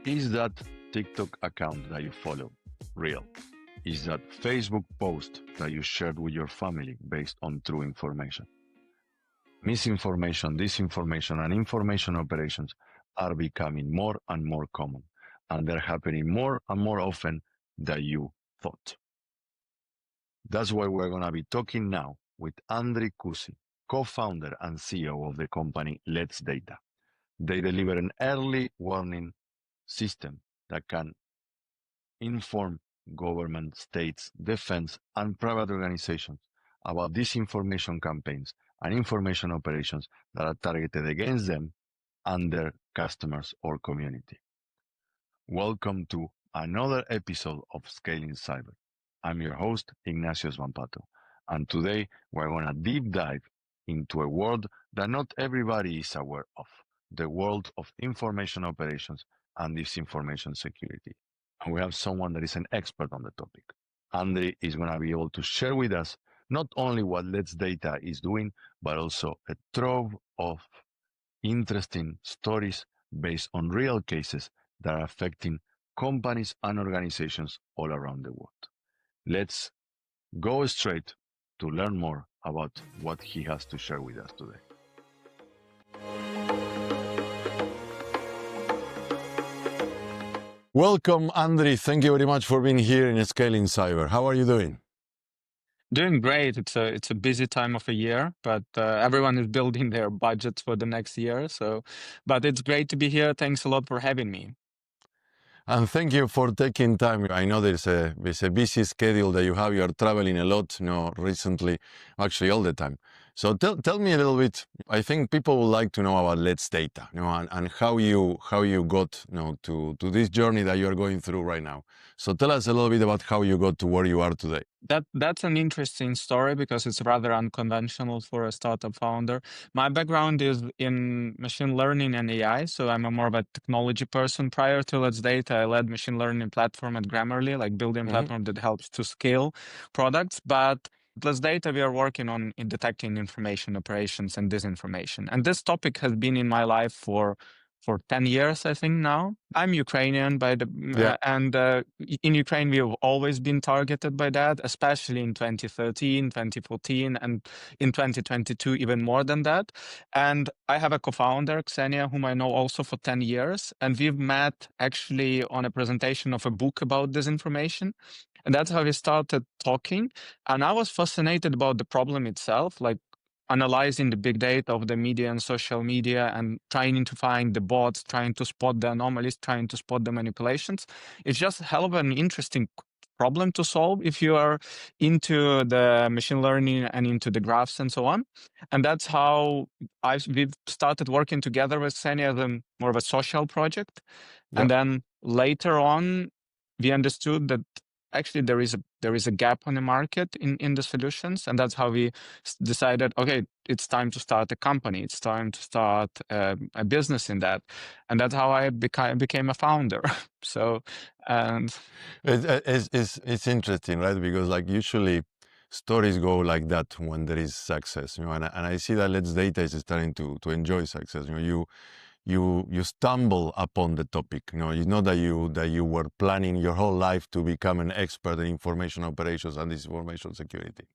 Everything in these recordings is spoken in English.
Is that TikTok account that you follow real? Is that Facebook post that you shared with your family based on true information? Misinformation, disinformation, and information operations are becoming more and more common, and they're happening more and more often than you thought. That's why we're going to be talking now with Andriy Kusyy, co-founder and CEO of the company LetsData. They deliver an early warning system that can inform government, states, defense, and private organizations about disinformation campaigns and information operations that are targeted against them and their customers or community. Welcome to another episode of Scaling Cyber. I'm your host, Ignacio Sbampato, and today we're going to deep dive into a world that not everybody is aware of, the world of information operations and disinformation security. And we have someone that is an expert on the topic. Andriy is going to be able to share with us not only what LetsData is doing, but also a trove of interesting stories based on real cases that are affecting companies and organizations all around the world. Let's go straight to learn more about what he has to share with us today. Welcome, Andriy. Thank you very much for being here in Scaling Cyber. How are you doing? Doing great. It's a busy time of the year, but everyone is building their budgets for the next year. But it's great to be here. Thanks a lot for having me. And thank you for taking time. I know there's a busy schedule that you have. You're traveling a lot, recently, actually all the time. So tell me a little bit. I think people would like to know about LetsData, and how you got, to this journey that you're going through right now. So tell us a little bit about how you got to where you are today. That's an interesting story because it's rather unconventional for a startup founder. My background is in machine learning and AI, so I'm more of a technology person. Prior to LetsData, I led machine learning platform at Grammarly, like building platform that helps to scale products. But LetsData, we are working on in detecting information operations and disinformation. And this topic has been in my life for 10 years, I think now. I'm Ukrainian and in Ukraine, we have always been targeted by that, especially in 2013, 2014, and in 2022, even more than that. And I have a co-founder, Ksenia, whom I know also for 10 years. And we've met actually on a presentation of a book about disinformation. And that's how we started talking. And I was fascinated about the problem itself, like analyzing the big data of the media and social media and trying to find the bots, trying to spot the anomalies, trying to spot the manipulations. It's just a hell of an interesting problem to solve if you are into the machine learning and into the graphs and so on. And that's how we've started working together with Ksenia as more of a social project. Yep. And then later on, we understood that actually there is a gap on the market in the solutions, and that's how we decided, okay, it's time to start a company, it's time to start a business in that, and that's how I became a founder. So, and it's interesting, right? Because like usually stories go like that when there is success, and I see that LetsData is starting to enjoy success. You stumble upon the topic. It's not that you were planning your whole life to become an expert in information operations and disinformation security.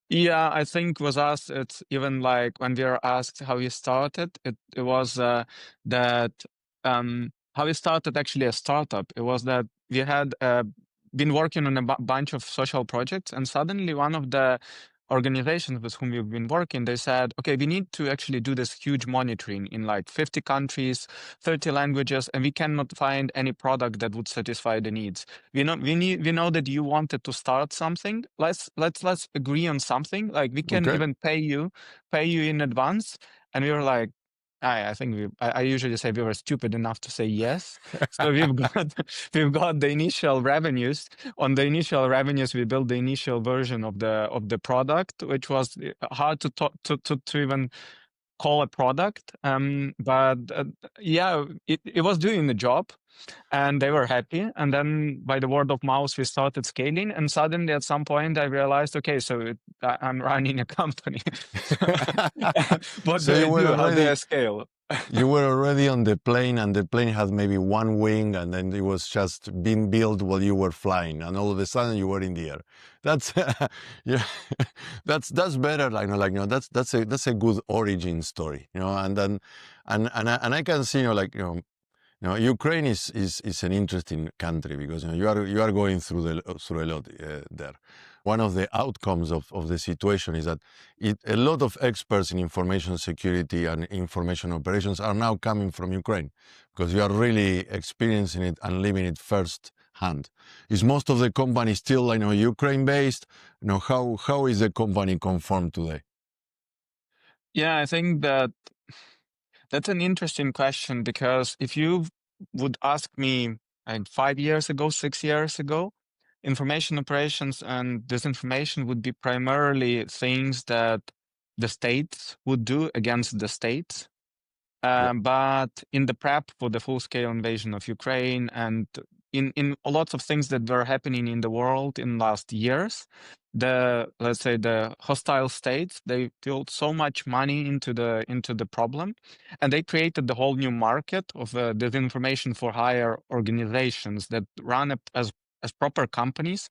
Yeah, I think with us, it's even like when we are asked how we started, it was that how we started actually a startup. It was that we had been working on a bunch of social projects, and suddenly one of the organizations with whom we've been working, they said, okay, we need to actually do this huge monitoring in like 50 countries, 30 languages, and we cannot find any product that would satisfy the needs. We know that you wanted to start something. Let's agree on something. Like we can even pay you in advance. And we were like, I think I usually say we were stupid enough to say yes. So we've got the initial revenues. On the initial revenues, we built the initial version of the product, which was hard to even call a product. But yeah, it was doing the job. And they were happy. And then by the word of mouth, we started scaling. And suddenly at some point I realized, okay, so I'm running a company. What do I do? How do I scale? You were already on the plane, and the plane had maybe one wing, and then it was just being built while you were flying, and all of a sudden you were in the air. That's yeah, that's better. That's a good origin story, and then and I can see, Ukraine is an interesting country because you are going through a lot there. One of the outcomes of the situation is that a lot of experts in information security and information operations are now coming from Ukraine because you are really experiencing it and living it firsthand. Is most of the company still Ukraine based? How is the company conformed today? Yeah, I think that's an interesting question, because if you would ask me like 5 years ago, 6 years ago, information operations and disinformation would be primarily things that the states would do against the states. Yeah. But in the prep for the full-scale invasion of Ukraine, and in lots of things that were happening in the world in last years, let's say the hostile states, they built so much money into the problem, and they created the whole new market of disinformation for hire organizations that run as proper companies,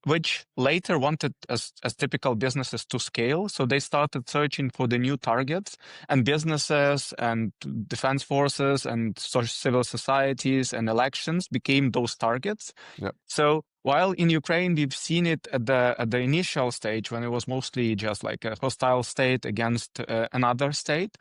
which later wanted, as typical businesses, to scale. So they started searching for the new targets, and businesses and defense forces and civil societies and elections became those targets. Yep. So while in Ukraine, we've seen it at the initial stage when it was mostly just like a hostile state against another state,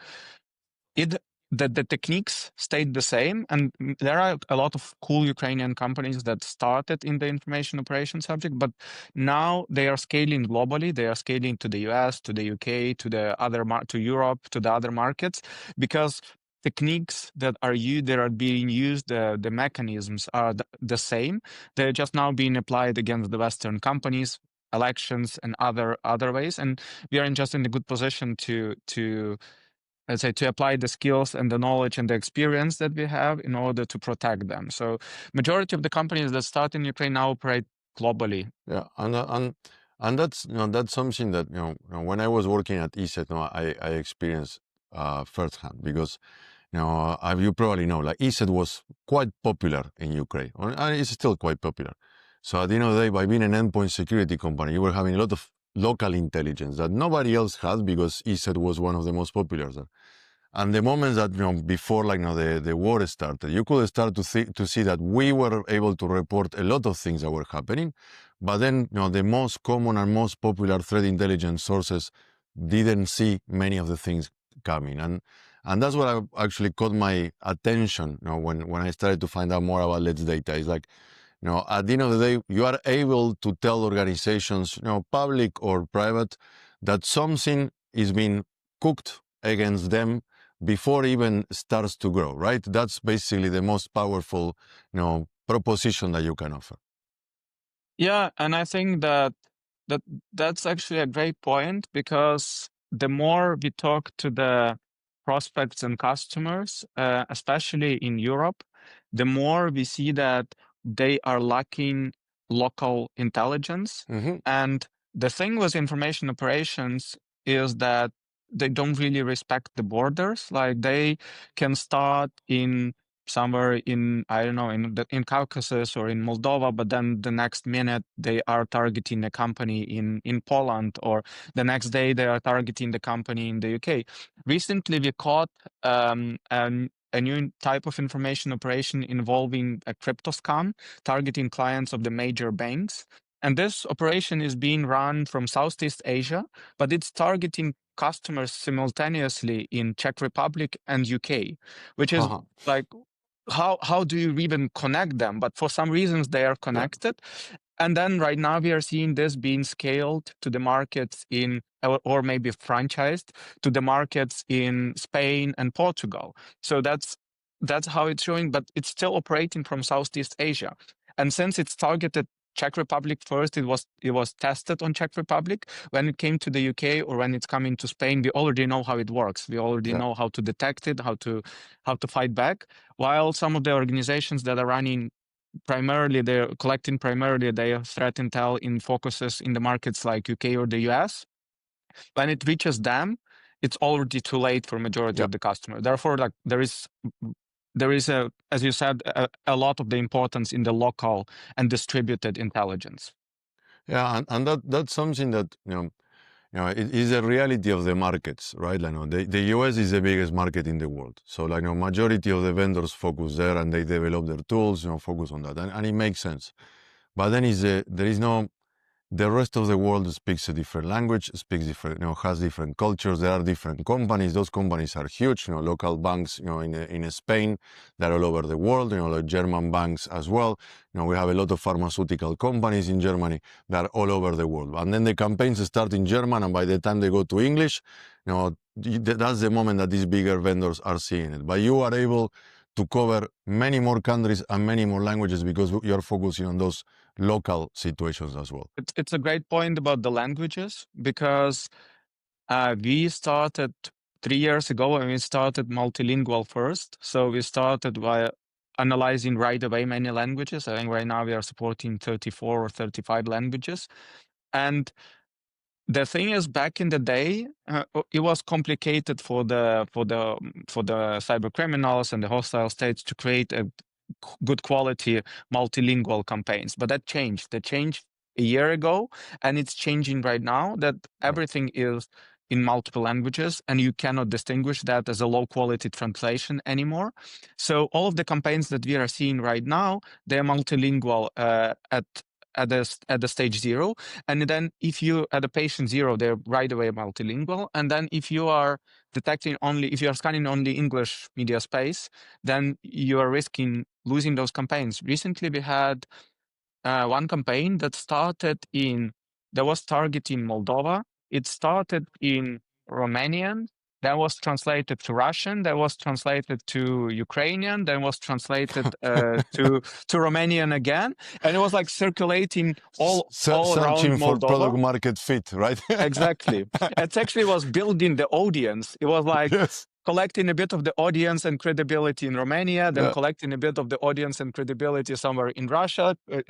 the techniques stayed the same, and there are a lot of cool Ukrainian companies that started in the information operations subject, but now they are scaling globally. They are scaling to the US, to the UK, to Europe, to the other markets, because techniques that are being used, the mechanisms are the same. They're just now being applied against the Western companies, elections, and other ways, and we are just in a good position to let's say, to apply the skills and the knowledge and the experience that we have in order to protect them. So majority of the companies that start in Ukraine now operate globally. Yeah, and that's something that when I was working at ESET, I experienced firsthand because you probably know, like ESET was quite popular in Ukraine, and it's still quite popular. So at the end of the day, by being an endpoint security company, you were having a lot of local intelligence that nobody else had because ESET was one of the most popular there. And the moments that, before the war started, you could start to see that we were able to report a lot of things that were happening, but then, the most common and most popular threat intelligence sources didn't see many of the things coming. And that's what actually caught my attention, when I started to find out more about LetsData. It's like, at the end of the day, you are able to tell organizations, public or private, that something is being cooked against them before it even starts to grow, right? That's basically the most powerful, proposition that you can offer. Yeah, and I think that's actually a great point, because the more we talk to the prospects and customers, especially in Europe, the more we see that they are lacking local intelligence. Mm-hmm. And the thing with information operations is that they don't really respect the borders. Like, they can start in somewhere in, I don't know, in Caucasus or in Moldova, but then the next minute they are targeting a company in Poland, or the next day they are targeting the company in the UK. Recently, we caught a new type of information operation involving a crypto scam targeting clients of the major banks. And this operation is being run from Southeast Asia, but it's targeting customers simultaneously in Czech Republic and UK, which is like, how do you even connect them? But for some reasons they are connected. Yeah. And then right now we are seeing this being scaled to the markets or maybe franchised to the markets in Spain and Portugal. So that's how it's showing, but it's still operating from Southeast Asia. And since it's targeted Czech Republic first, it was tested on Czech Republic. When it came to the UK or when it's coming to Spain, we already know how it works. We already know how to detect it, how to fight back. While some of the organizations that are running primarily, they're collecting primarily their threat intel in focuses in the markets like UK or the US, when it reaches them, it's already too late for majority Yeah. of the customer. Therefore, like there is a, as you said, a lot of the importance in the local and distributed intelligence. Yeah, and that's something that it is a reality of the markets, right? Like, the US is the biggest market in the world, so like majority of the vendors focus there and they develop their tools, focus on that, and it makes sense. But then there is no the rest of the world speaks a different language, speaks different, has different cultures. There are different companies. Those companies are huge. Local banks, in Spain, they're all over the world. Like German banks as well. We have a lot of pharmaceutical companies in Germany that are all over the world. And then the campaigns start in German, and by the time they go to English, that's the moment that these bigger vendors are seeing it. But you are able to cover many more countries and many more languages because you're focusing on those local situations as well. It's a great point about the languages, because we started 3 years ago and we started multilingual first. So we started by analyzing right away many languages. I think right now we are supporting 34 or 35 languages. And the thing is, back in the day, it was complicated for the cyber criminals and the hostile states to create a good quality multilingual campaigns. But that changed. That changed a year ago, and it's changing right now. That everything is in multiple languages, and you cannot distinguish that as a low quality translation anymore. So all of the campaigns that we are seeing right now, they're multilingual at the stage 0. And then if you at the patient 0, they're right away multilingual. And then if you are if you are scanning only English media space, then you are risking losing those campaigns. Recently, we had one campaign that was targeting Moldova. It started in Romanian, then was translated to Russian, then was translated to Ukrainian, then was translated to Romanian again, and it was like circulating all around Searching for Moldova. product market fit, right? Exactly. It actually was building the audience. It was like Yes. collecting a bit of the audience and credibility in Romania, then Yeah. collecting a bit of the audience and credibility somewhere in Russia,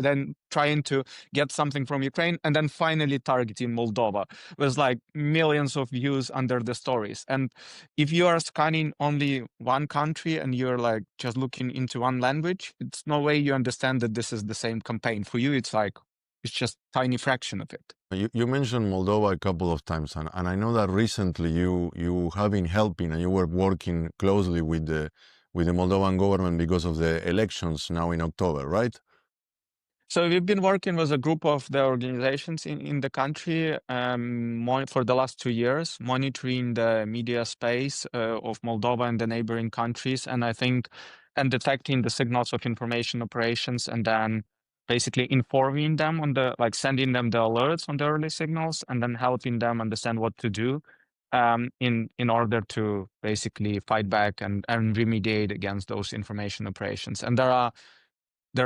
then trying to get something from Ukraine, and then finally targeting Moldova with like millions of views under the stories. And if you are scanning only one country and you're like just looking into one language, it's no way you understand that this is the same campaign. For you, it's just tiny fraction of it. You mentioned Moldova a couple of times, and I know that recently you have been helping and you were working closely with the Moldovan government because of the elections now in October, right? So we've been working with a group of the organizations in the country for the last 2 years, monitoring the media space of Moldova and the neighboring countries, and detecting the signals of information operations, and then basically informing them sending them the alerts on the early signals, and then helping them understand what to do in order to basically fight back and remediate against those information operations. And there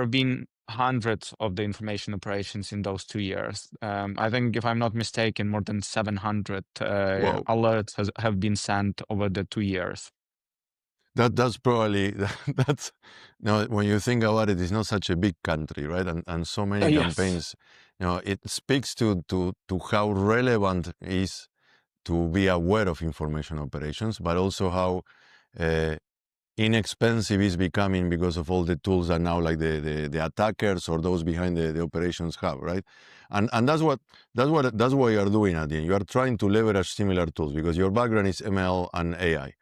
have been hundreds of the information operations in those 2 years. I think, if I'm not mistaken, more than 700 Wow. alerts have been sent over the 2 years. That's probably that's when you think about it, it's not such a big country, right? And so many Yes. campaigns, it speaks to how relevant it is to be aware of information operations, but also how inexpensive is becoming because of all the tools that now like the attackers or those behind the operations have, right? And that's what you are doing at the end. You are trying to leverage similar tools because your background is ML and AI.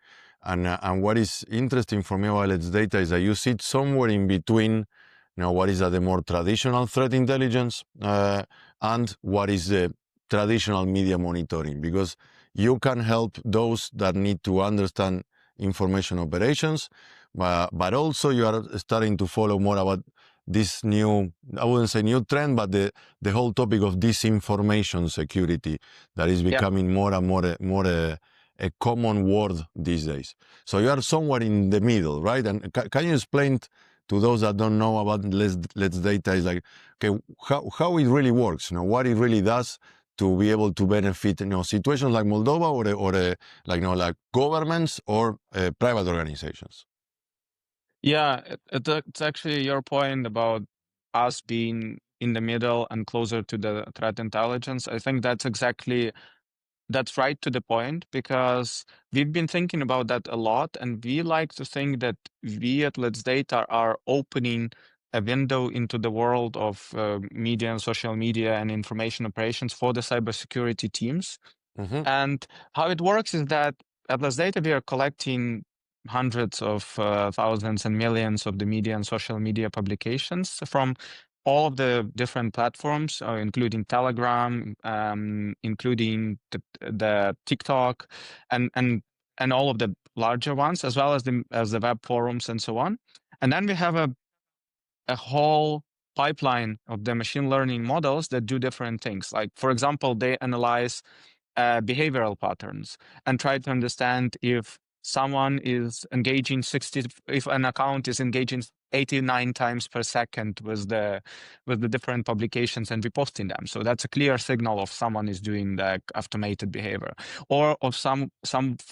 And what is interesting for me about LetsData is that you sit somewhere in between, what is the more traditional threat intelligence and what is the traditional media monitoring, because you can help those that need to understand information operations, but also you are starting to follow more about this new, I wouldn't say new trend, but the whole topic of disinformation security that is becoming more and more a common word these days. So you are somewhere in the middle, right? And can you explain to those that don't know about LetsData is like, okay, how it really works, what it really does to be able to benefit, situations like Moldova or like governments or private organizations? Yeah, it's actually your point about us being in the middle and closer to the threat intelligence. I think that's exactly That's right to the point, because we've been thinking about that a lot, and we like to think that we at LetsData are opening a window into the world of media and social media and information operations for the cybersecurity teams. And how it works is that at LetsData, we are collecting hundreds of thousands and millions of the media and social media publications from all of the different platforms, including Telegram, including the TikTok, and all of the larger ones, as well as the web forums and so on. And then we have a whole pipeline of the machine learning models that do different things. Like, for example, they analyze behavioral patterns and try to understand if someone is engaging if an account is engaging 89 times per second with the different publications and reposting them. So that's a clear signal of someone is doing the automated behavior, or of some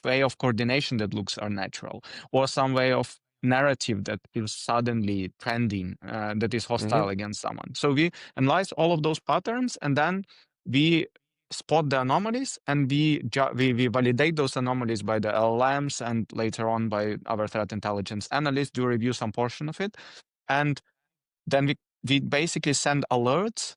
way of coordination that looks unnatural, or some way of narrative that is suddenly trending, that is hostile against someone. So we analyze all of those patterns, and then we spot the anomalies, and we validate those anomalies by the LLMs, and later on by our threat intelligence analysts do review some portion of it. And then we basically send alerts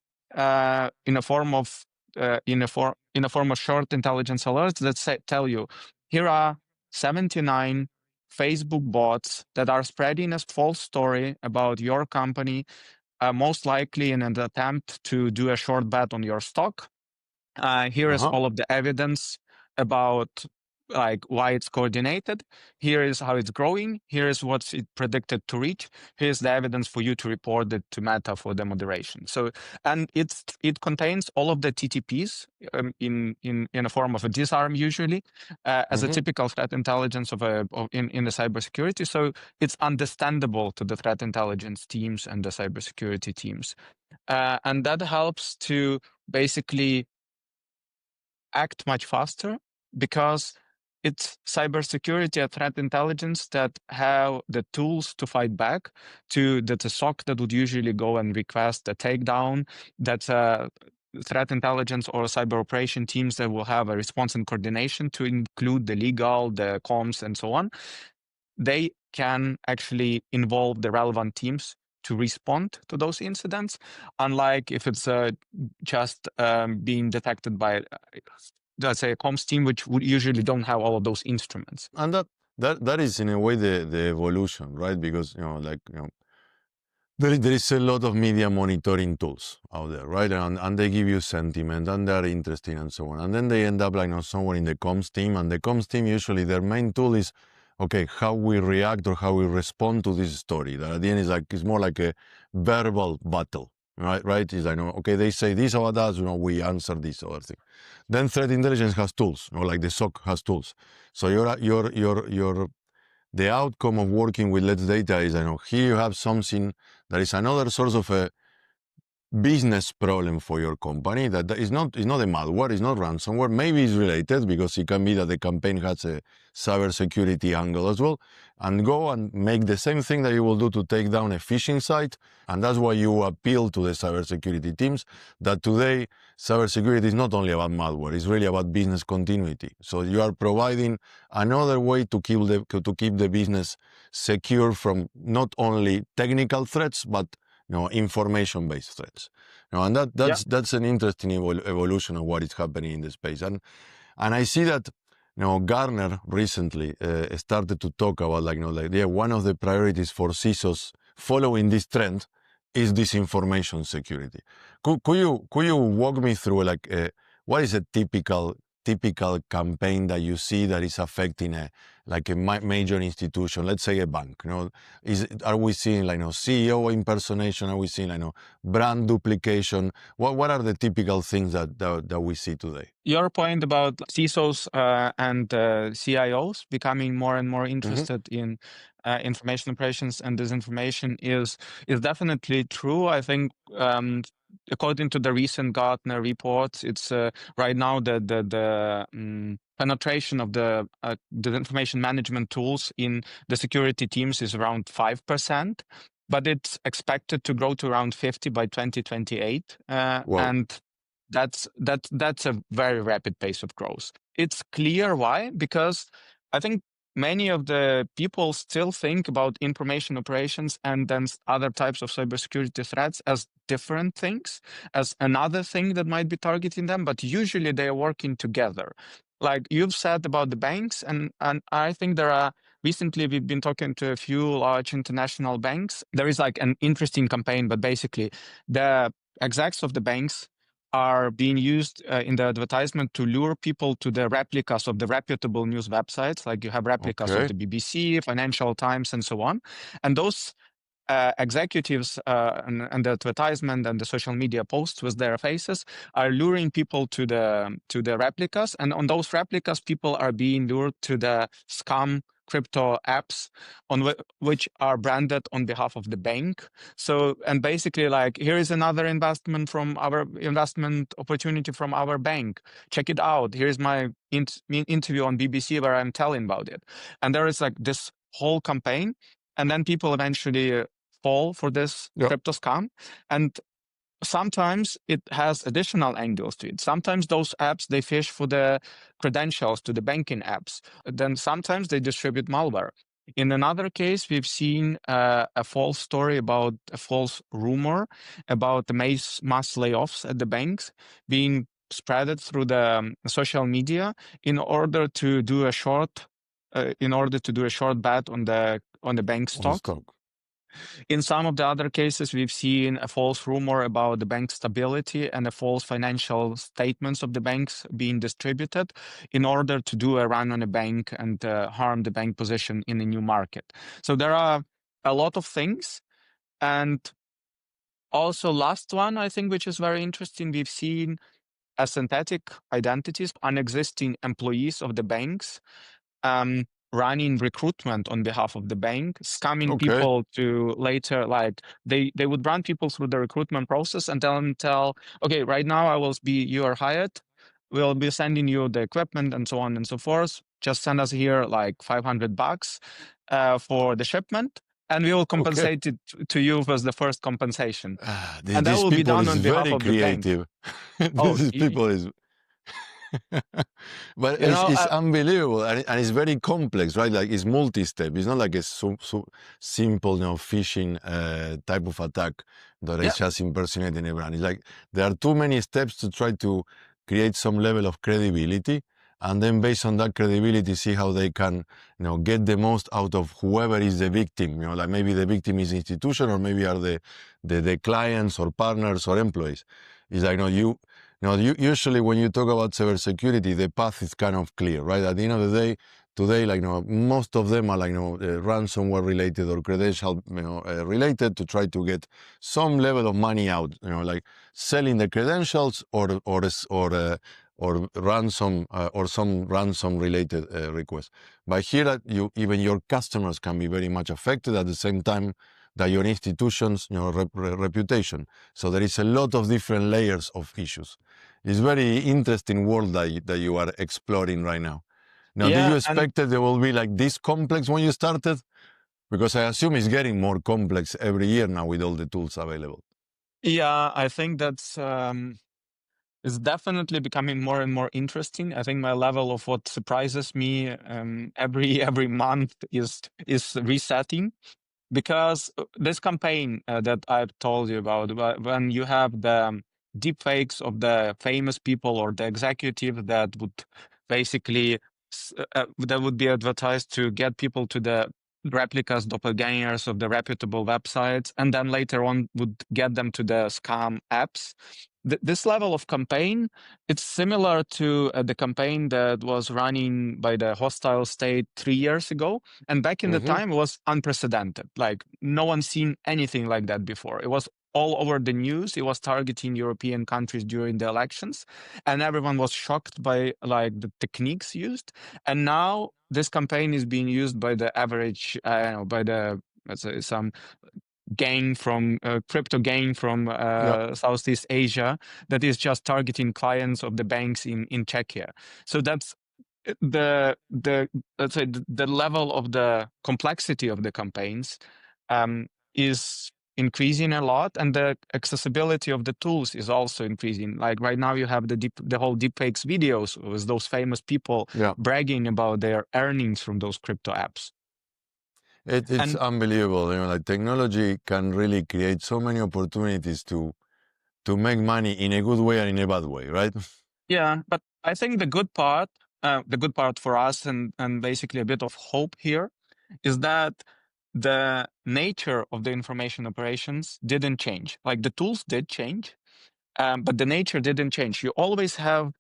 in a form of short intelligence alerts that tell you, here are 79 Facebook bots that are spreading a false story about your company, most likely in an attempt to do a short bet on your stock. Here is all of the evidence about like why it's coordinated. Here is how it's growing. Here is what it predicted to reach. Here's the evidence for you to report it to Meta for the moderation. So, and it contains all of the TTPs in a form of a disarm, usually, as a typical threat intelligence in the cybersecurity. So it's understandable to the threat intelligence teams and the cybersecurity teams, and that helps to basically act much faster, because it's cybersecurity and threat intelligence that have the tools to fight back to the SOC that would usually go and request a takedown. That's threat intelligence or cyber operation teams that will have a response and coordination to include the legal, the comms, and so on. They can actually involve the relevant teams to respond to those incidents, unlike if it's just being detected by, let's say, a comms team, which would usually don't have all of those instruments. And that is in a way the evolution, right? Because there is a lot of media monitoring tools out there, right? And they give you sentiment, and they're interesting and so on. And then they end up like somewhere in the comms team, and the comms team usually their main tool is, okay, how we react or how we respond to this story. That at the end is it's more like a verbal battle, right? Right? Is okay, they say this about us, we answer this other thing. Then threat intelligence has tools, like the SOC has tools. So the outcome of working with LetsData is, here you have something that is another source of a business problem for your company that is not a malware, it's not ransomware. Maybe it's related, because it can be that the campaign has a cybersecurity angle as well, and go and make the same thing that you will do to take down a phishing site. And that's why you appeal to the cybersecurity teams, that today cybersecurity is not only about malware, it's really about business continuity. So you are providing another way to keep the business secure from not only technical threats, but information-based threats. And that's an interesting evolution of what is happening in the space. And I see that Gartner recently started to talk about one of the priorities for CISOs following this trend is disinformation security. Could you walk me through what is a typical campaign that you see that is affecting a major institution, let's say a bank? Are we seeing CEO impersonation? Are we seeing brand duplication? What are the typical things that we see today? Your point about CISOs and CIOs becoming more and more interested in information operations and disinformation is definitely true. I think according to the recent Gartner reports, it's right now the penetration of the information management tools in the security teams is around 5%, but it's expected to grow to around 50 by 2028. Wow. And that's a very rapid pace of growth. It's clear why, because I think many of the people still think about information operations and then other types of cybersecurity threats as different things, as another thing that might be targeting them, but usually they are working together. Like you've said about the banks, and I think recently we've been talking to a few large international banks. There is like an interesting campaign, but basically the execs of the banks are being used in the advertisement to lure people to the replicas of the reputable news websites. Like you have replicas of the BBC, Financial Times, and so on. And those executives and the advertisement and the social media posts with their faces are luring people to the replicas. And on those replicas, people are being lured to the scam crypto apps which are branded on behalf of the bank. So, and basically like, here is another investment opportunity from our bank. Check it out. Here's my interview on BBC where I'm telling about it. And there is like this whole campaign. And then people eventually fall for this crypto scam. And sometimes it has additional angles to it. Sometimes those apps, they fish for the credentials to the banking apps. Then sometimes they distribute malware. In another case, we've seen a false story about a false rumor about the mass layoffs at the banks being spreaded through the social media in order to do a short bet on the bank stock. In some of the other cases, we've seen a false rumor about the bank stability and the false financial statements of the banks being distributed in order to do a run on a bank and harm the bank position in a new market. So there are a lot of things. And also last one, I think, which is very interesting, we've seen synthetic identities, unexisting employees of the banks, running recruitment on behalf of the bank, scamming people to later, like they would run people through the recruitment process and tell, okay, right now you are hired. We'll be sending you the equipment and so on and so forth. Just send us here like $500 for the shipment, and we will compensate it to you with the first compensation. And that will be done on behalf of the bank. People is but it's unbelievable, and it's very complex, right? Like it's multi-step. It's not like a simple, phishing type of attack that is just impersonating a brand. It's like there are too many steps to try to create some level of credibility, and then based on that credibility, see how they can, get the most out of whoever is the victim. Like maybe the victim is institution, or maybe are the clients or partners or employees. It's like, usually when you talk about cybersecurity, the path is kind of clear, right? At the end of the day, today, most of them are ransomware related or credential related to try to get some level of money out, like selling the credentials or ransom or some ransom related request. But here, even your customers can be very much affected at the same time that your institution's reputation. So there is a lot of different layers of issues. It's very interesting world that you are exploring right now. Now, did you expect that there will be like this complex when you started? Because I assume it's getting more complex every year now with all the tools available. Yeah, I think that's it's definitely becoming more and more interesting. I think my level of what surprises me every month is resetting. Because this campaign that I've told you about, when you have the deep fakes of the famous people or the executive that would basically that would be advertised to get people to the replicas, doppelgangers of the reputable websites, and then later on would get them to the scam apps. This level of campaign, it's similar to the campaign that was running by the hostile state 3 years ago. And back in the time, it was unprecedented. Like no one's seen anything like that before. It was all over the news. It was targeting European countries during the elections, and everyone was shocked by like the techniques used. And now this campaign is being used by the average, by the, let's say, some gang from crypto gang from Southeast Asia that is just targeting clients of the banks in Czechia. So that's the let's say the level of the complexity of the campaigns is increasing a lot, and the accessibility of the tools is also increasing. Like right now, you have the whole deepfakes videos with those famous people bragging about their earnings from those crypto apps. It's unbelievable. Like technology can really create so many opportunities to make money in a good way and in a bad way, right? Yeah, but I think the good part for us and basically a bit of hope here is that the nature of the information operations didn't change. Like the tools did change, but the nature didn't change. You always have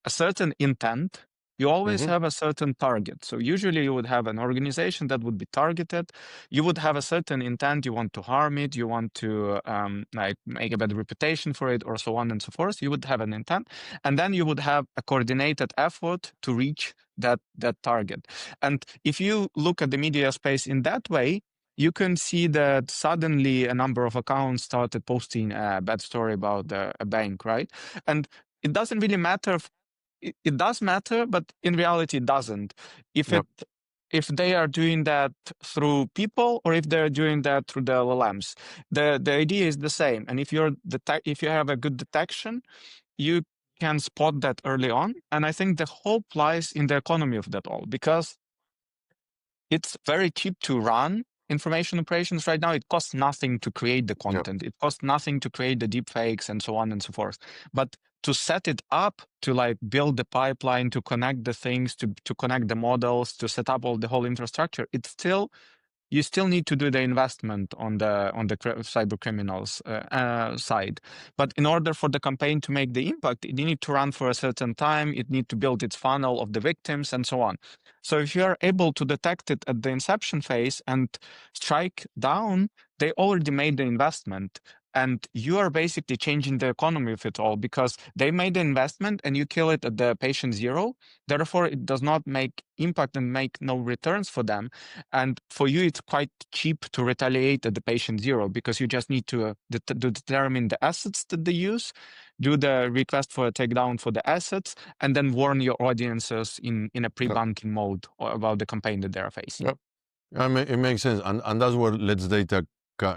a certain intent. You always have a certain target. So usually you would have an organization that would be targeted. You would have a certain intent. You want to harm it. You want to like make a bad reputation for it, or so on and so forth. You would have an intent, and then you would have a coordinated effort to reach that target. And if you look at the media space in that way, you can see that suddenly a number of accounts started posting a bad story about a bank, right? And it doesn't really matter. It does matter, but in reality, it doesn't. If they are doing that through people or if they're doing that through the LLMs, the idea is the same. And if if you have a good detection, you can spot that early on. And I think the hope lies in the economy of that all, because it's very cheap to run information operations right now. It costs nothing to create the content. It costs nothing to create the deep fakes and so on and so forth. But to set it up, to like build the pipeline, to connect the things, to connect the models, to set up all the whole infrastructure, you still need to do the investment on the cyber criminals side. But in order for the campaign to make the impact, it need to run for a certain time. It need to build its funnel of the victims and so on. So if you are able to detect it at the inception phase and strike down, they already made the investment. And you are basically changing the economy of it all, because they made the investment and you kill it at the patient zero. Therefore, it does not make impact and make no returns for them. And for you, it's quite cheap to retaliate at the patient zero, because you just need to determine the assets that they use, do the request for a takedown for the assets, and then warn your audiences in a pre-banking mode about the campaign that they're facing. It makes sense. And that's where LetsData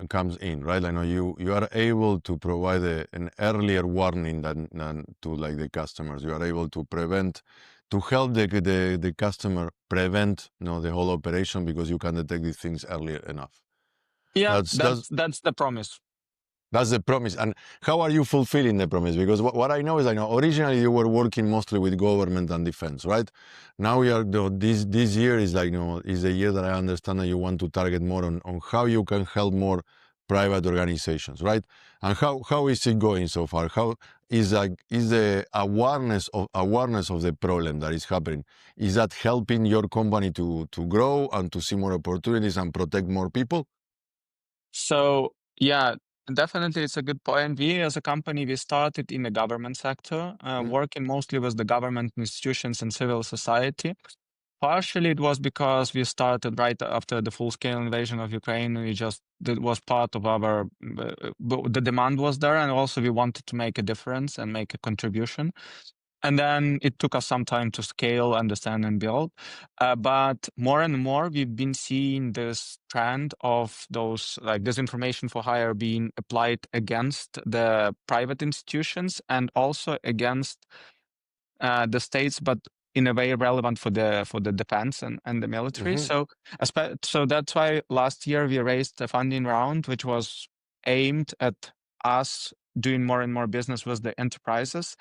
comes in, right? I know you are able to provide an earlier warning than to like the customers. You are able to prevent, to help the customer prevent the whole operation, because you can detect these things earlier enough. Yeah, that's the promise. That's the promise. And how are you fulfilling the promise? Because what I know is, originally you were working mostly with government and defense, right? Now we are, this year is like, is a year that I understand that you want to target more on how you can help more private organizations, right? And how is it going so far? How is the awareness of the problem that is happening? Is that helping your company to grow and to see more opportunities and protect more people? So yeah, definitely, it's a good point. We, as a company, we started in the government sector, working mostly with the government institutions and civil society. Partially, it was because we started right after the full-scale invasion of Ukraine. It was part of our, the demand was there, and also we wanted to make a difference and make a contribution. And then it took us some time to scale, understand, and build. But more and more, we've been seeing this trend of those like disinformation for hire being applied against the private institutions and also against the states, but in a way relevant for the defense and the military. So that's why last year we raised a funding round, which was aimed at us doing more and more business with the enterprises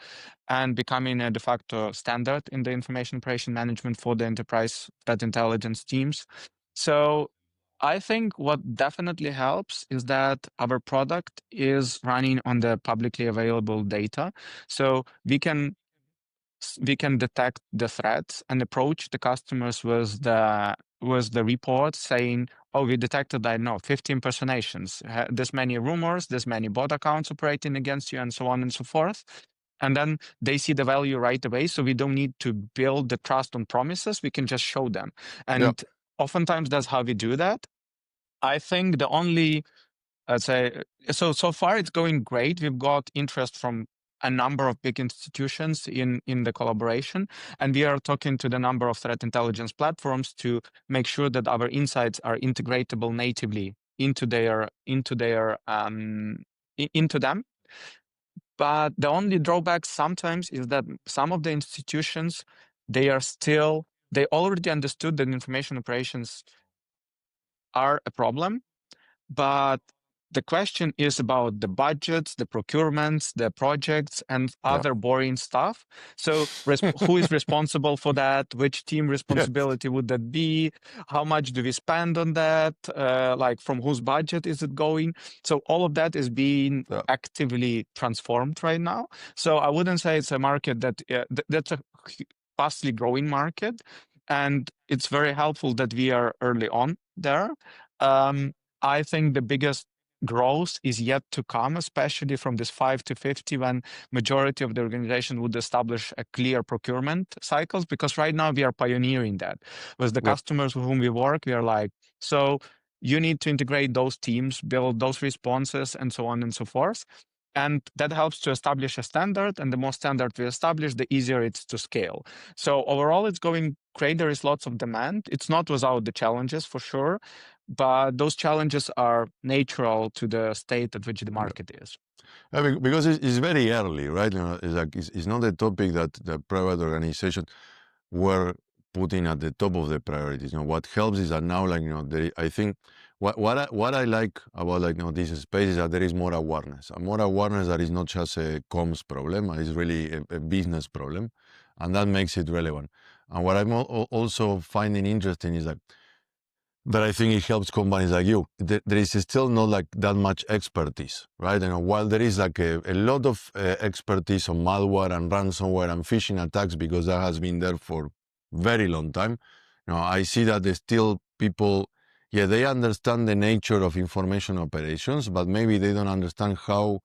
and becoming a de facto standard in the information operation management for the enterprise threat intelligence teams. So I think what definitely helps is that our product is running on the publicly available data. So we can detect the threats and approach the customers with the report saying, oh, we detected, I know, 50 impersonations, this many rumors, this many bot accounts operating against you, and so on and so forth. And then they see the value right away. So we don't need to build the trust on promises. We can just show them. And oftentimes that's how we do that. I think the only, let's say, so far it's going great. We've got interest from a number of big institutions in the collaboration. And we are talking to the number of threat intelligence platforms to make sure that our insights are integratable natively into them. But the only drawback sometimes is that some of the institutions, they already understood that information operations are a problem, but the question is about the budgets, the procurements, the projects, and other boring stuff. So who is responsible for that? Which team responsibility would that be? How much do we spend on that? Like from whose budget is it going? So all of that is being actively transformed right now. So I wouldn't say it's a market that's a fastly growing market. And it's very helpful that we are early on there. I think the biggest growth is yet to come, especially from this 5 to 50, when majority of the organization would establish a clear procurement cycles, because right now we are pioneering that. With the customers with whom we work, we are like, so you need to integrate those teams, build those responses, and so on and so forth. And that helps to establish a standard, and the more standard we establish, the easier it's to scale. So overall, it's going great. There is lots of demand. It's not without the challenges, for sure, but those challenges are natural to the state at which the market is. Because it's very early, right? It's not a topic that the private organization were putting at the top of the priorities. What helps is that now, I think what I like about this space is that there is more awareness. And more awareness that is not just a comms problem, it's really a business problem, and that makes it relevant. And what I'm also finding interesting is that I think it helps companies like you. There is still not that much expertise, right? While there is a lot of expertise on malware and ransomware and phishing attacks, because that has been there for very long time, I see that there's still people, they understand the nature of information operations, but maybe they don't understand how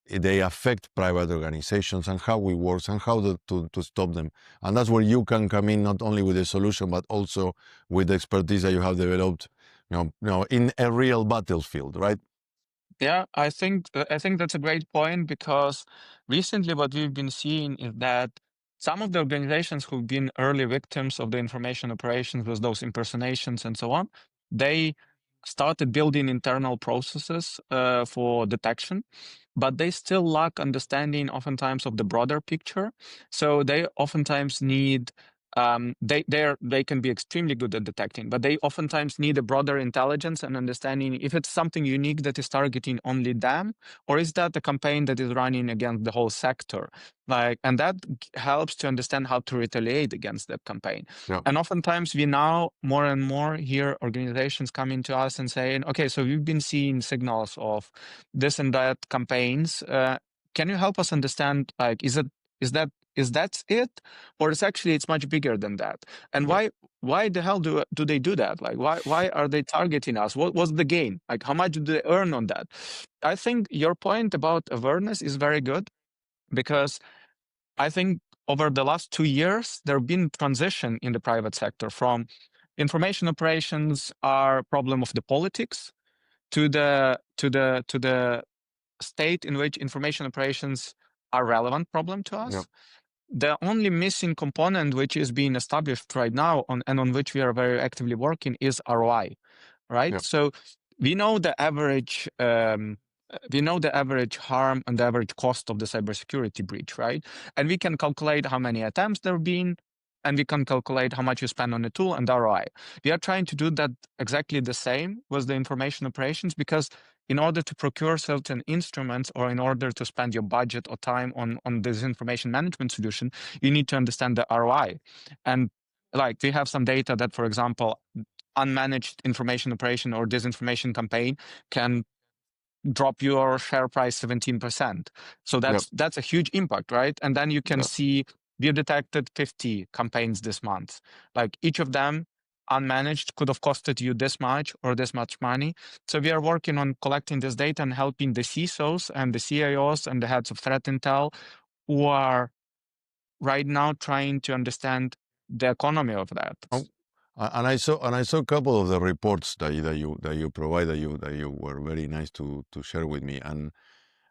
they affect private organizations and how it works and how to stop them. And that's where you can come in, not only with a solution, but also with the expertise that you have developed, in a real battlefield, right? Yeah, I think that's a great point, because recently what we've been seeing is that some of the organizations who've been early victims of the information operations with those impersonations and so on, they started building internal processes for detection, but they still lack understanding oftentimes of the broader picture. So they oftentimes need they can be extremely good at detecting, but they oftentimes need a broader intelligence and understanding if it's something unique that is targeting only them, or is that a campaign that is running against the whole sector? And that helps to understand how to retaliate against that campaign. Yeah. And oftentimes we now more and more hear organizations coming to us and saying, okay, so we've been seeing signals of this and that campaigns. Can you help us understand, is that it, or it's much bigger than that? And why the hell do they do that? Why are they targeting us? What was the gain? How much do they earn on that? I think your point about awareness is very good, because I think over the last 2 years there have been transition in the private sector from information operations are a problem of the politics to the state in which information operations are relevant problem to us. The only missing component which is being established right now on which we are very actively working is ROI, right? So we know the average harm and the average cost of the cybersecurity breach, right? And we can calculate how many attempts there have been, and we can calculate how much you spend on the tool and ROI. We are trying to do that exactly the same with the information operations, because in order to procure certain instruments, or in order to spend your budget or time on this information management solution, you need to understand the ROI. And we have some data that, for example, unmanaged information operation or disinformation campaign can drop your share price 17%. So that's a huge impact, right? And then you can see we've detected 50 campaigns this month. Each of them unmanaged could have costed you this much or this much money. So we are working on collecting this data and helping the CISOs and the CIOs and the heads of threat intel, who are right now trying to understand the economy of that. And I saw a couple of the reports that you provide, that you were very nice to share with me. And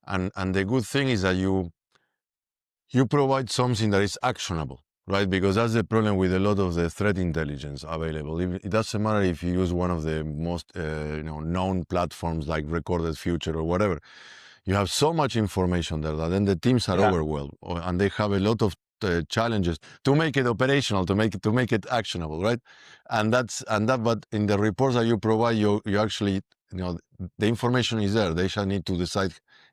the good thing is that you provide something that is actionable, right? Because that's the problem with a lot of the threat intelligence available. It doesn't matter if you use one of the most known platforms like Recorded Future or whatever. You have so much information there that then the teams are overwhelmed, and they have a lot of challenges to make it operational, to make it actionable, right? But in the reports that you provide, you actually, the information is there. They shall need to decide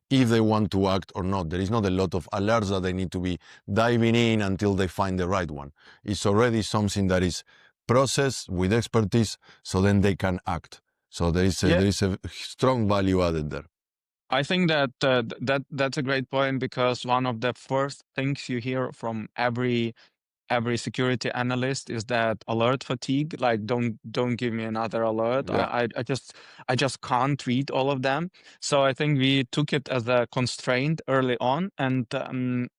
if they want to act or not. There is not a lot of alerts that they need to be diving in until they find the right one. It's already something that is processed with expertise, so then they can act. So there is a strong value added there. I think that that's a great point, because one of the first things you hear from every security analyst is that alert fatigue. Like, don't give me another alert. Yeah. I just can't read all of them. So I think we took it as a constraint early on, and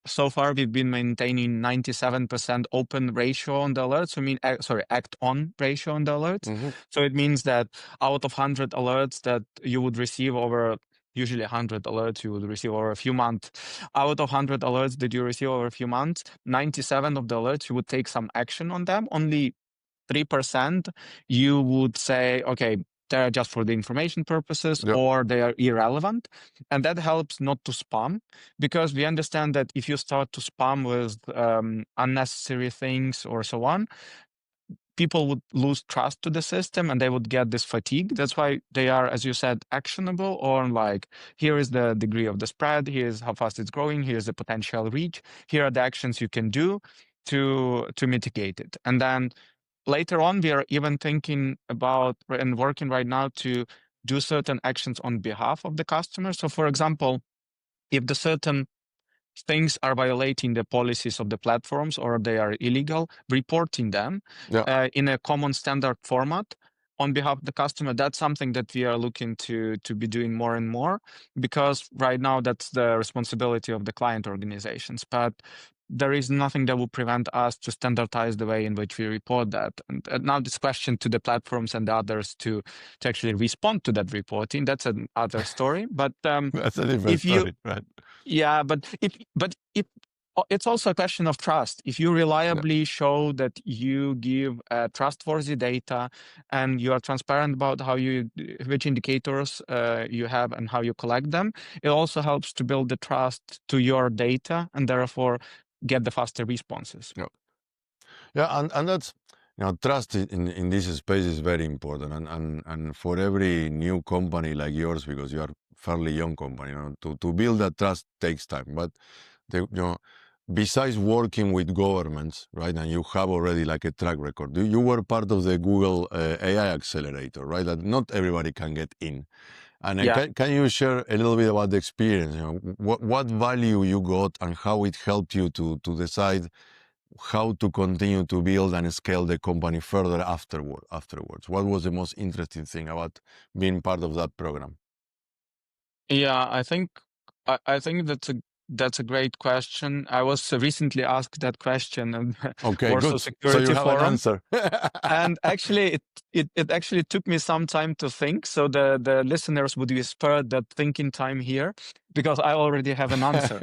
so far we've been maintaining 97% open ratio on the alerts. Act on ratio on the alerts. Mm-hmm. So it means that out of 100 alerts that you would receive over, usually 100 alerts you would receive over a few months. Out of 100 alerts that you receive over a few months, 97 of the alerts you would take some action on them. Only 3% you would say, okay, they're just for the information purposes, or they are irrelevant. And that helps not to spam, because we understand that if you start to spam with unnecessary things or so on, people would lose trust to the system and they would get this fatigue. That's why they are, as you said, actionable, or like, here is the degree of the spread, here's how fast it's growing, here's the potential reach, here are the actions you can do to mitigate it. And then later on, we are even thinking about and working right now to do certain actions on behalf of the customer. So for example, if the certain things are violating the policies of the platforms or they are illegal, reporting them in a common standard format on behalf of the customer. That's something that we are looking to be doing more and more, because right now that's the responsibility of the client organizations. But there is nothing that will prevent us to standardize the way in which we report that. And now this question to the platforms and the others to actually respond to that reporting, that's another story. But that's a different story, right? Yeah, but it's also a question of trust. If you reliably show that you give trustworthy data and you are transparent about which indicators you have and how you collect them, it also helps to build the trust to your data and therefore get the faster responses. And that's, trust in this space is very important, and for every new company like yours, because you are fairly young company, to build that trust takes time. But besides working with governments, right, and you have already like a track record, you were part of the Google AI accelerator, right? That not everybody can get in. And can you share a little bit about the experience? What value you got and how it helped you to decide how to continue to build and scale the company further afterwards? What was the most interesting thing about being part of that program? Yeah, I think that's a great question. I was recently asked that question in Warsaw good. Security So you have Forum. an answer. And actually, it actually took me some time to think. So the listeners would be spared that thinking time here, because I already have an answer.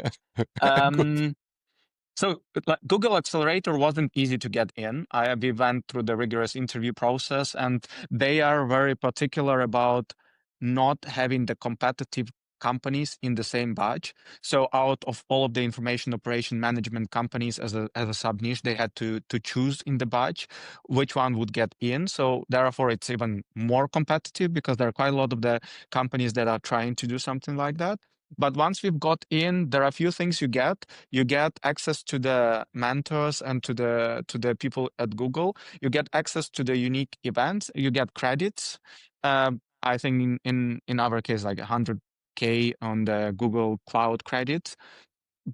So Google Accelerator wasn't easy to get in. We went through the rigorous interview process, and they are very particular about not having the competitive companies in the same batch. So out of all of the information operation management companies as a sub niche, they had to choose in the batch which one would get in. So therefore, it's even more competitive, because there are quite a lot of the companies that are trying to do something like that. But once we've got in, there are a few things you get. You get access to the mentors and to the people at Google. You get access to the unique events. You get credits. I think in our case, like 100K on the Google Cloud credits.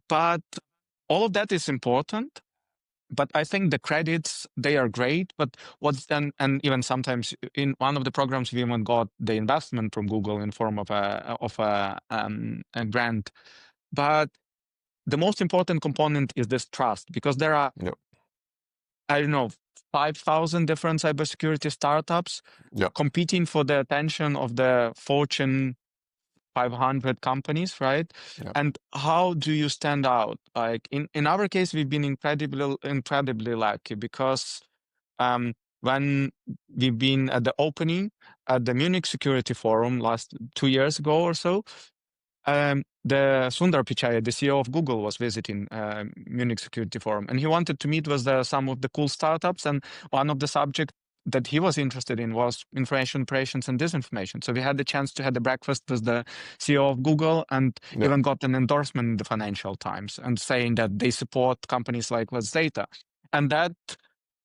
But all of that is important. But I think the credits, they are great. But what's then, and even sometimes in one of the programs, we even got the investment from Google in form of a grant. But the most important component is this trust, because there are, I don't know, 5,000 different cybersecurity startups competing for the attention of the Fortune 500 companies, right? Yep. And how do you stand out? Like in our case, we've been incredibly lucky because when we've been at the opening at the Munich Security Forum last 2 years ago or so, the Sundar Pichai, the CEO of Google, was visiting Munich Security Forum, and he wanted to meet with some of the cool startups. And one of the subjects that he was interested in was information operations and disinformation. So we had the chance to have the breakfast with the CEO of Google, and even got an endorsement in the Financial Times and saying that they support companies like LetsData.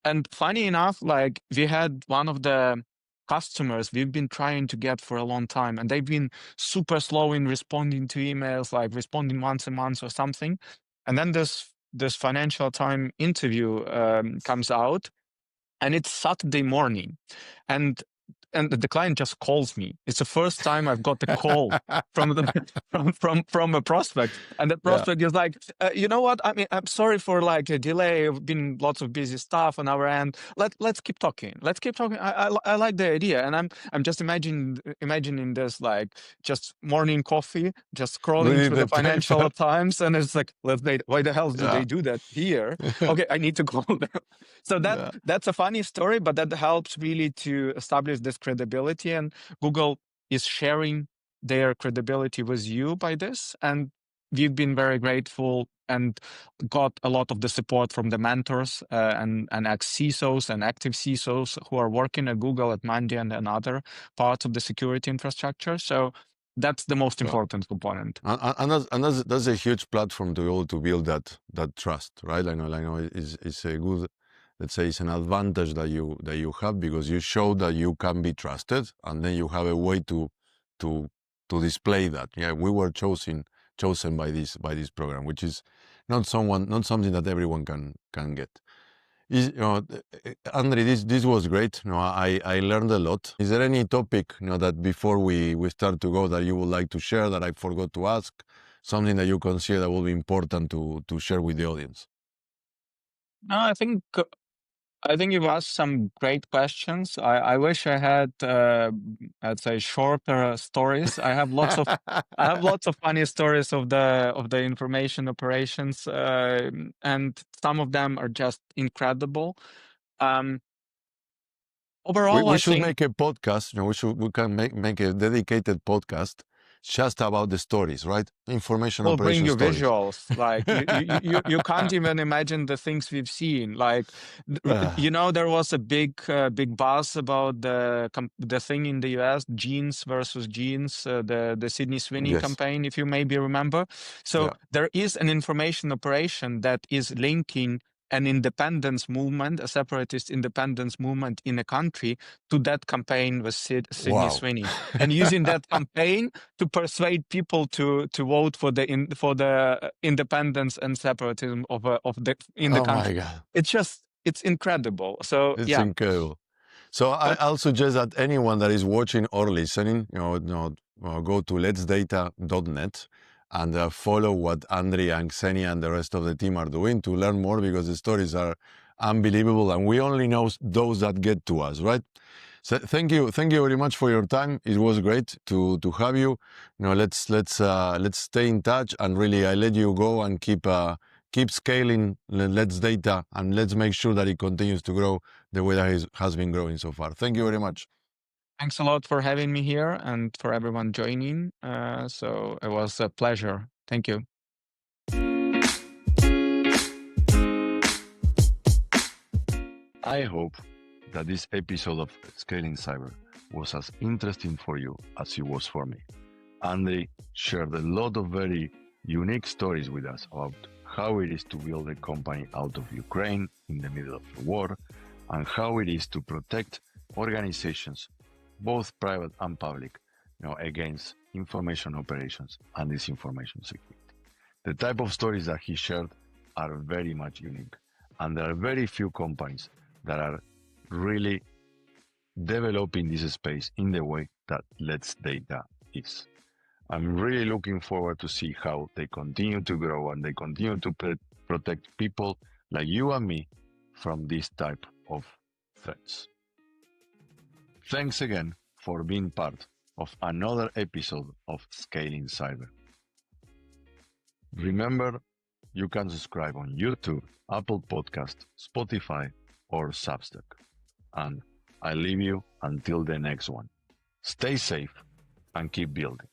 And funny enough, like we had one of the customers we've been trying to get for a long time, and they've been super slow in responding to emails, like responding once a month or something. And then this Financial Times interview comes out, and it's Saturday morning, and the client just calls me. It's the first time I've got a call from a prospect, and the prospect is like, you know what? I mean, I'm sorry for like a delay. I've been lots of busy stuff on our end. Let's keep talking. Let's keep talking. I like the idea, and I'm just imagining this like just morning coffee, just scrolling Reading through the the Financial paper. Times, and it's like, why the hell do they do that here? Okay, I need to call them. So that's a funny story, but that helps really to establish this credibility, and Google is sharing their credibility with you by this. And we've been very grateful and got a lot of the support from the mentors and ex-CISOs and active CISOs who are working at Google, at Mandiant, and other parts of the security infrastructure. So that's the most important component. And that's a huge platform to be able to build that trust, right? I know it's a good, let's say, it's an advantage that you have, because you show that you can be trusted, and then you have a way to display that. Yeah, we were chosen by this program, which is not something that everyone can get. Andriy, this was great. I learned a lot. Is there any topic that before we start to go that you would like to share that I forgot to ask? Something that you consider that will be important to share with the audience? No, I think you've asked some great questions. I wish I had, I'd say, shorter stories. I have lots of funny stories of the information operations, and some of them are just incredible. Overall, we I should think make a podcast. We can make a dedicated podcast just about the stories, right? Information we'll bring operation you stories. visuals. Like you can't even imagine the things we've seen. Like there was a big buzz about the thing in the US, jeans versus jeans, the Sydney Sweeney Yes. campaign, if you maybe remember. So there is an information operation that is linking an independence movement, a separatist independence movement in a country, to that campaign with Sydney Sweeney, and using that campaign to persuade people to vote for the independence and separatism of the country. My God. It's incredible. So it's incredible. So I'll suggest that anyone that is watching or listening, go to letsdata.net and follow what Andriy and Ksenia and the rest of the team are doing to learn more, because the stories are unbelievable, and we only know those that get to us, right? So thank you very much for your time. It was great to have you. Let's stay in touch, and really I let you go and keep scaling LetsData, and let's make sure that it continues to grow the way that it has been growing so far. Thank you very much. Thanks a lot for having me here, and for everyone joining. So it was a pleasure. Thank you. I hope that this episode of Scaling Cyber was as interesting for you as it was for me. Andriy shared a lot of very unique stories with us about how it is to build a company out of Ukraine in the middle of the war, and how it is to protect organizations, both private and public, against information operations and disinformation security. The type of stories that he shared are very much unique, and there are very few companies that are really developing this space in the way that LetsData is. I'm really looking forward to see how they continue to grow and they continue to protect people like you and me from this type of threats. Thanks again for being part of another episode of Scaling Cyber. Remember, you can subscribe on YouTube, Apple Podcast, Spotify, or Substack. And I leave you until the next one. Stay safe and keep building.